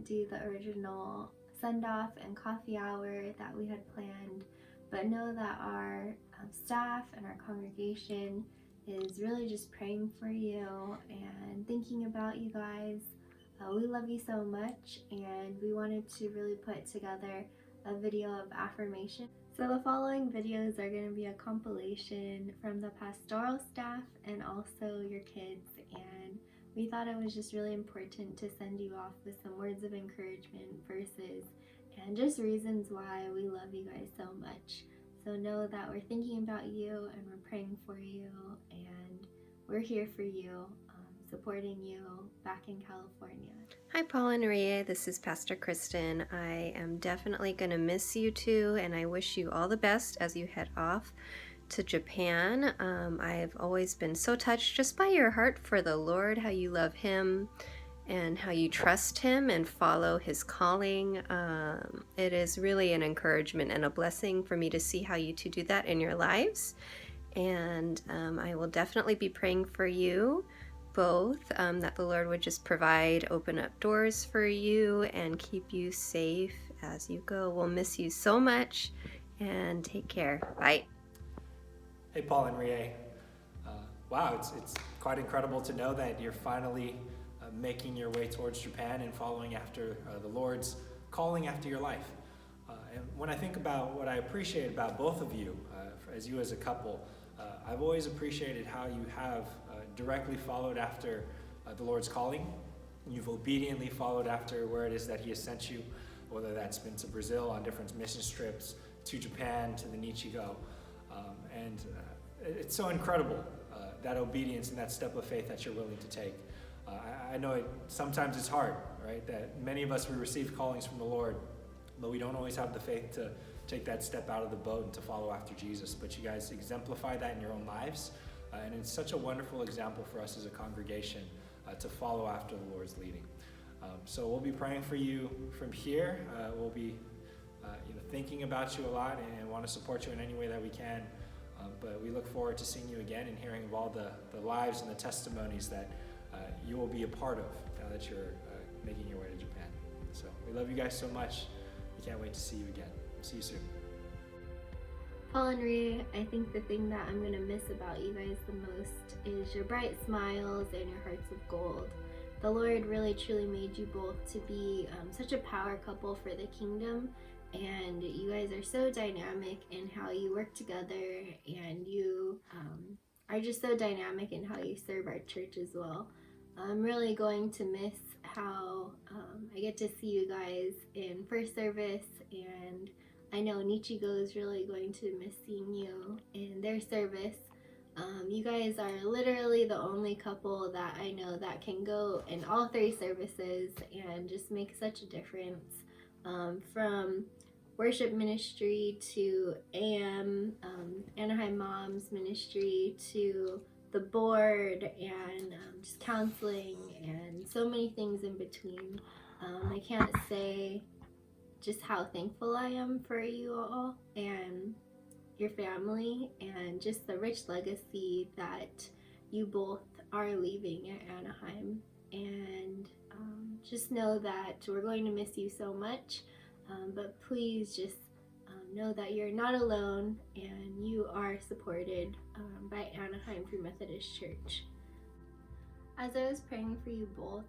do the original send-off and coffee hour that we had planned, but know that our staff and our congregation is really just praying for you and thinking about you guys. We love you so much, and we wanted to really put together a video of affirmation. So the following videos are going to be a compilation from the pastoral staff and also your kids, and we thought it was just really important to send you off with some words of encouragement, verses, and just reasons why we love you guys so much. So know that we're thinking about you and we're praying for you, and we're here for you, supporting you back in California. Hi, Paul and Ria. This is Pastor Kristen. I am definitely going to miss you too, and I wish you all the best as you head off to Japan. I've always been so touched just by your heart for the Lord, how you love Him and how you trust Him and follow His calling. It is really an encouragement and a blessing for me to see how you two do that in your lives. And I will definitely be praying for you both, that the Lord would just provide, open up doors for you and keep you safe as you go. We'll miss you so much, and take care. Bye. Hey, Paul and Rie. Wow, it's quite incredible to know that you're finally making your way towards Japan and following after the Lord's calling after your life. And when I think about what I appreciate about both of you, as you as a couple, I've always appreciated how you have directly followed after the Lord's calling. You've obediently followed after where it is that He has sent you, whether that's been to Brazil on different mission trips, to Japan, to the Nichigo. And it's so incredible, that obedience and that step of faith that you're willing to take. I know sometimes it's hard, right? That many of us, we receive callings from the Lord, but we don't always have the faith to take that step out of the boat and to follow after Jesus. But you guys exemplify that in your own lives. And it's such a wonderful example for us as a congregation to follow after the Lord's leading. So we'll be praying for you from here. We'll be thinking about you a lot and want to support you in any way that we can. But we look forward to seeing you again and hearing of all the lives and the testimonies that you will be a part of now that you're making your way to Japan. So we love you guys so much. We can't wait to see you again. See you soon. Paul and Rie, I think the thing that I'm going to miss about you guys the most is your bright smiles and your hearts of gold. The Lord really truly made you both to be such a power couple for the kingdom, and you guys are so dynamic in how you work together, and you are just so dynamic in how you serve our church as well. I'm really going to miss how I get to see you guys in first service, and I know Nichigo is really going to miss seeing you in their service. You guys are literally the only couple that I know that can go in all three services and just make such a difference, from worship ministry to Anaheim Moms ministry to the board and just counseling and so many things in between. I can't say just how thankful I am for you all and your family, and just the rich legacy that you both are leaving at Anaheim. And just know that we're going to miss you so much, but please just know that you're not alone and you are supported by Anaheim Free Methodist Church. As I was praying for you both,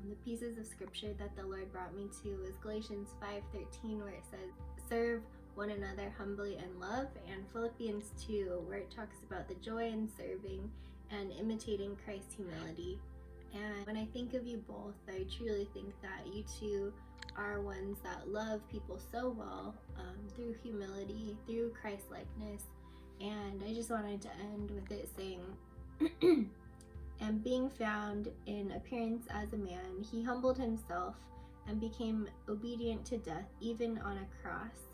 the pieces of scripture that the Lord brought me to was Galatians 5:13, where it says, serve one another humbly in love, and Philippians 2, where it talks about the joy in serving and imitating Christ's humility. And when I think of you both, I truly think that you two are ones that love people so well, through humility, through Christ-likeness. And I just wanted to end with it saying, and being found in appearance as a man, he humbled himself and became obedient to death, even on a cross.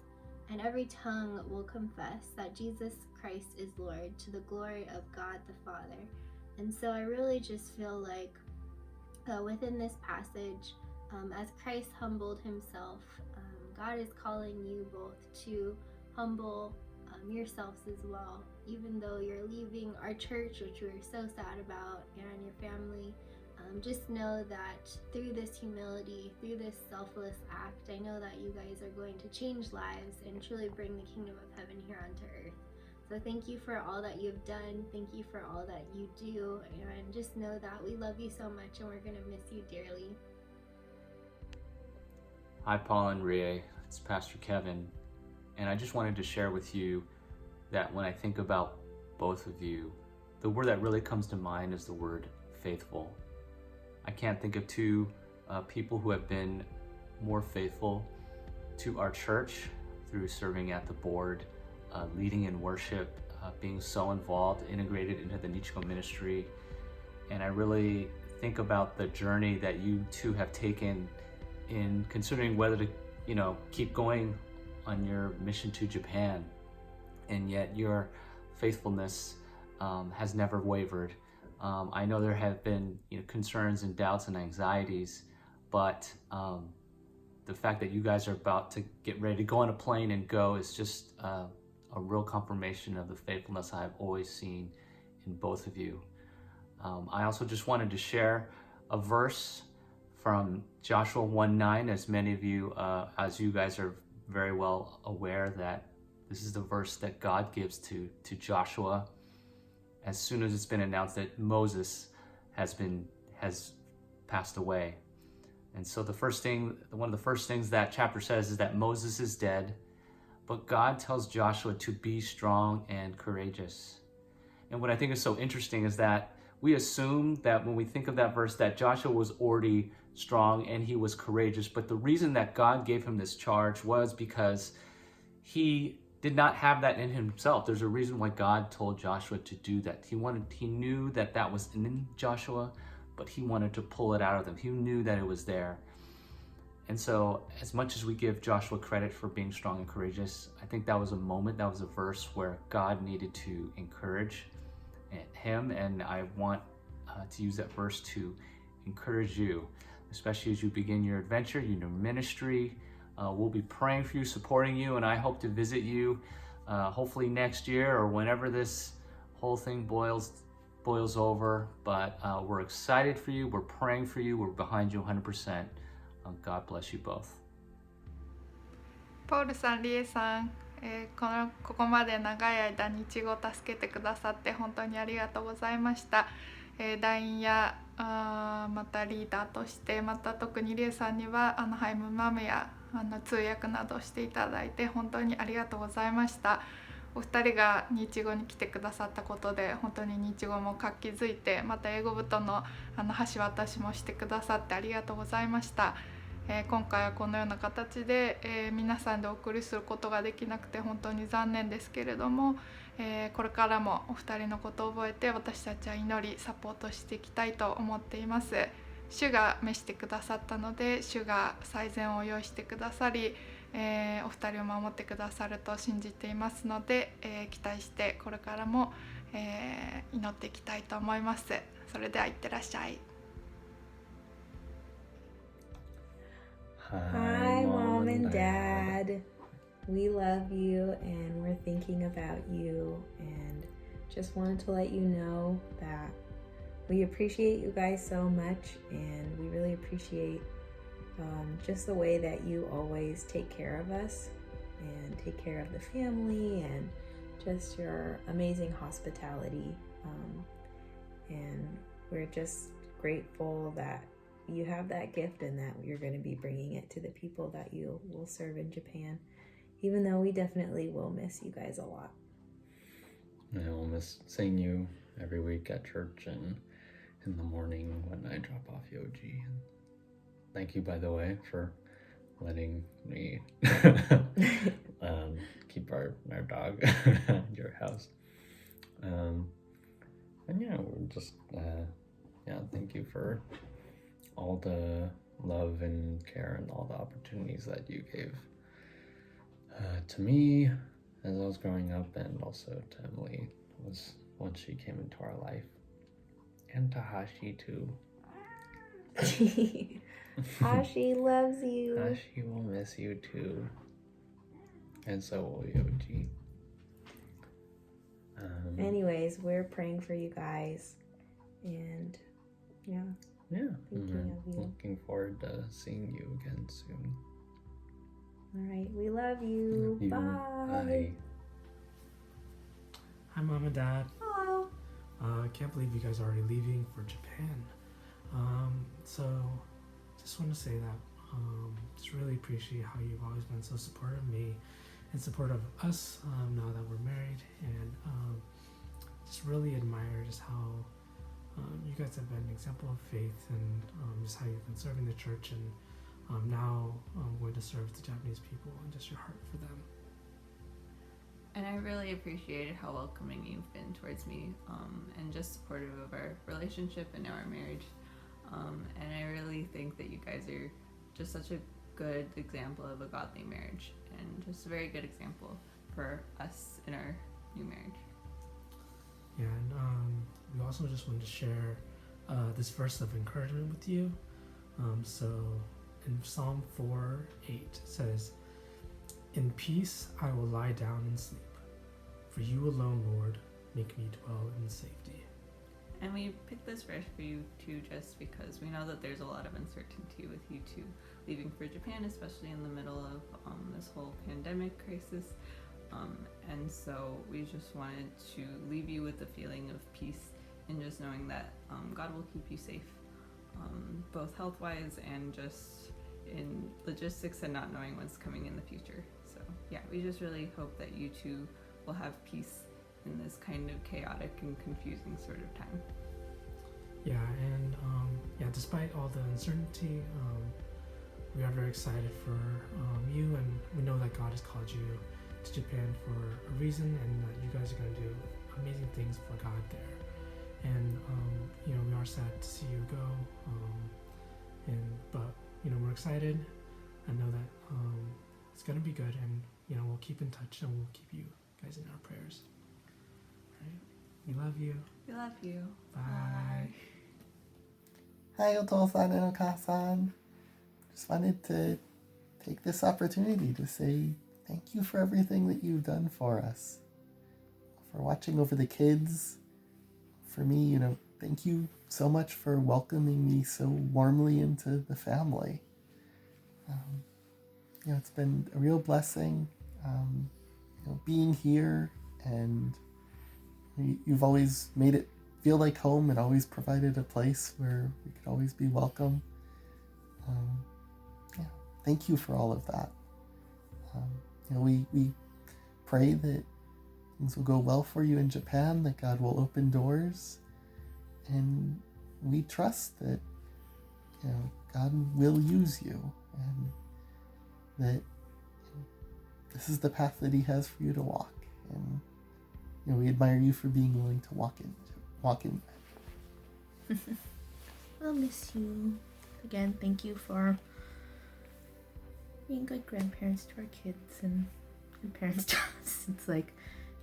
And every tongue will confess that Jesus Christ is Lord, to the glory of God the Father. And so I really just feel like within this passage, as Christ humbled himself, God is calling you both to humble yourselves as well. Even though you're leaving our church, which we're so sad about, and your family, just know that through this humility, through this selfless act, I know that you guys are going to change lives and truly bring the kingdom of heaven here onto earth. So thank you for all that you've done. Thank you for all that you do. And just know that we love you so much and we're going to miss you dearly. Hi, Paul and Rie. It's Pastor Kevin. And I just wanted to share with you that when I think about both of you, the word that really comes to mind is the word faithful. I can't think of two people who have been more faithful to our church through serving at the board, leading in worship, being so involved, integrated into the Nichigo ministry. And I really think about the journey that you two have taken in considering whether to, keep going on your mission to Japan. And yet your faithfulness has never wavered. I know there have been concerns and doubts and anxieties, but the fact that you guys are about to get ready to go on a plane and go is just a real confirmation of the faithfulness I've always seen in both of you. I also just wanted to share a verse from Joshua 1:9, as many of you, as you guys are very well aware, that this is the verse that God gives to Joshua as soon as it's been announced that Moses has passed away. And so one of the first things that chapter says is that Moses is dead, but God tells Joshua to be strong and courageous. And what I think is so interesting is that we assume that when we think of that verse that Joshua was already strong and he was courageous, but the reason that God gave him this charge was because he did not have that in himself. There's a reason why God told Joshua to do that. He knew that was in Joshua, but he wanted to pull it out of them. He knew that it was there. And so as much as we give Joshua credit for being strong and courageous, I think that was a moment, that was a verse where God needed to encourage him. And I want to use that verse to encourage you, especially as you begin your adventure, your ministry. We'll be praying for you, supporting you, and I hope to visit you hopefully next year or whenever this whole thing boils over. But we're excited for you. We're praying for you. We're behind you 100%. God bless you both. ポールさん、リエさん、ここまで長い間日語を助けてくださって本当にありがとうございました。LINE やまたリーダーとして、また特にリエさんにはアナハイムマムや通訳などしていただいて本当にありがとうございました。お二人が日語に来てくださったことで本当に日語も活気づいて、また英語部との橋渡しもしてくださってありがとうございました。今回はこのような形で、皆さんでお送りすることができなくて本当に残念ですけれども、これからもお二人のことを覚えて私たちは祈りサポートしていきたいと思っています。主が召してくださったので、主が最善を用意してくださり、お二人を守ってくださると信じていますので、期待してこれからも、祈っていきたいと思います。それではいってらっしゃい。Hi, Mom and Dad. We love you and we're thinking about you, and just wanted to let you know that we appreciate you guys so much, and we really appreciate just the way that you always take care of us and take care of the family, and just your amazing hospitality. And we're just grateful that you have that gift and that you're going to be bringing it to the people that you will serve in Japan, even though we definitely will miss you guys a lot. I will miss seeing you every week at church and in the morning when I drop off Yoji. And thank you, by the way, for letting me keep our dog at your house. And yeah, we're just thank you for all the love and care and all the opportunities that you gave to me as I was growing up, and also to Emily once she came into our life, and to Hashi too. Hashi loves you. Hashi will miss you too, and so will Yoji. Anyways, we're praying for you guys, and yeah. Yeah, Thinking of you. looking forward to seeing you again soon. All right, we love you. Love you. Bye. Hi, Mom and Dad. Hello. I can't believe you guys are already leaving for Japan. So just want to say that just really appreciate how you've always been so supportive of me and supportive of us now that we're married, and just really admire just how you guys have been an example of faith, and just how you've been serving the church, and now going to serve the Japanese people, and just your heart for them. And I really appreciated how welcoming you've been towards me, and just supportive of our relationship and our marriage. And I really think that you guys are just such a good example of a godly marriage, and just a very good example for us in our new marriage. Yeah, and we also just wanted to share this verse of encouragement with you. So in Psalm 4:8 says, "In peace I will lie down and sleep. For you alone, Lord, make me dwell in safety." And we picked this verse for you too, just because we know that there's a lot of uncertainty with you two leaving for Japan, especially in the middle of this whole pandemic crisis. And so we just wanted to leave you with a feeling of peace, and just knowing that God will keep you safe, both health-wise and just in logistics, and not knowing what's coming in the future. So yeah, we just really hope that you two will have peace in this kind of chaotic and confusing sort of time. Yeah, and despite all the uncertainty, we are very excited for you, and we know that God has called you to Japan for a reason, and that you guys are going to do amazing things for God there. And we are sad to see you go, but we're excited. I know that it's going to be good, and we'll keep in touch, and we'll keep you guys in our prayers. All right? We love you. We love you. Bye. Hi, Oto-san and Oka-san. Just wanted to take this opportunity to say thank you for everything that you've done for us, for watching over the kids. For me, thank you so much for welcoming me so warmly into the family. It's been a real blessing, being here, and you've always made it feel like home, and always provided a place where we could always be welcome. Thank you for all of that. We pray that things will go well for you in Japan, that God will open doors, and we trust that God will use you, and that this is the path that He has for you to walk. And we admire you for being willing to walk in that. I'll miss you. Again, thank you for being good grandparents to our kids and good parents to us.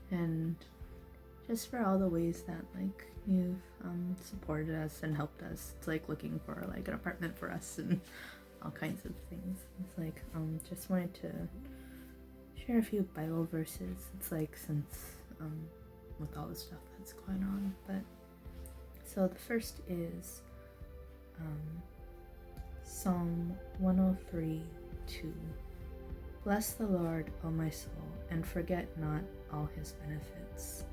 And just for all the ways that you've supported us and helped us. It's looking for an apartment for us and all kinds of things. It's just wanted to share a few Bible verses. It's since with all the stuff that's going on. But so the first is Psalm 103:2. Bless the Lord, O my soul, and forget not all His benefits.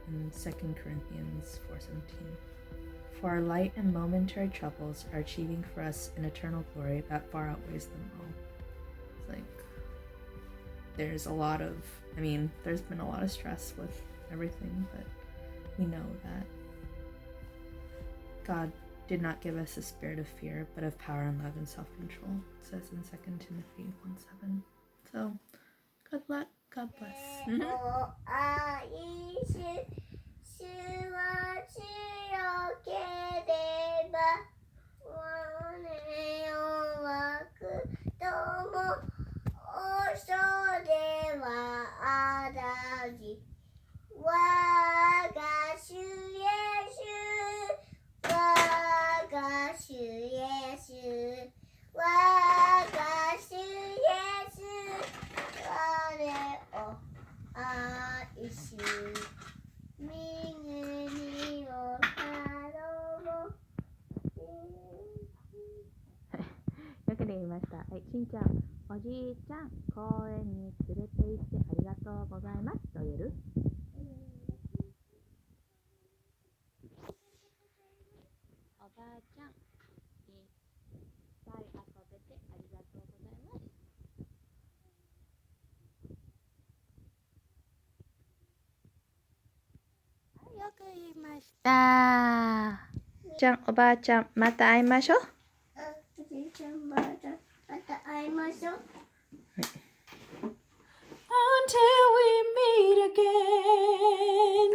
And 2 Corinthians 4:17. For our light and momentary troubles are achieving for us an eternal glory that far outweighs them all. There's there's been a lot of stress with everything, but we know that God did not give us a spirit of fear, but of power and love and self-control. It says in 2 Timothy 1:7. So, good luck. God bless. Issue. しんちゃん、おじいちゃん、公園に連れて行ってありがとうございますと言える？おばあちゃん、いっぱい遊べてありがとうございます。よく言いました。じゃん、おばあちゃん、また会いましょう。おじいちゃん、ばあちゃん、また会いましょう。Until we meet again.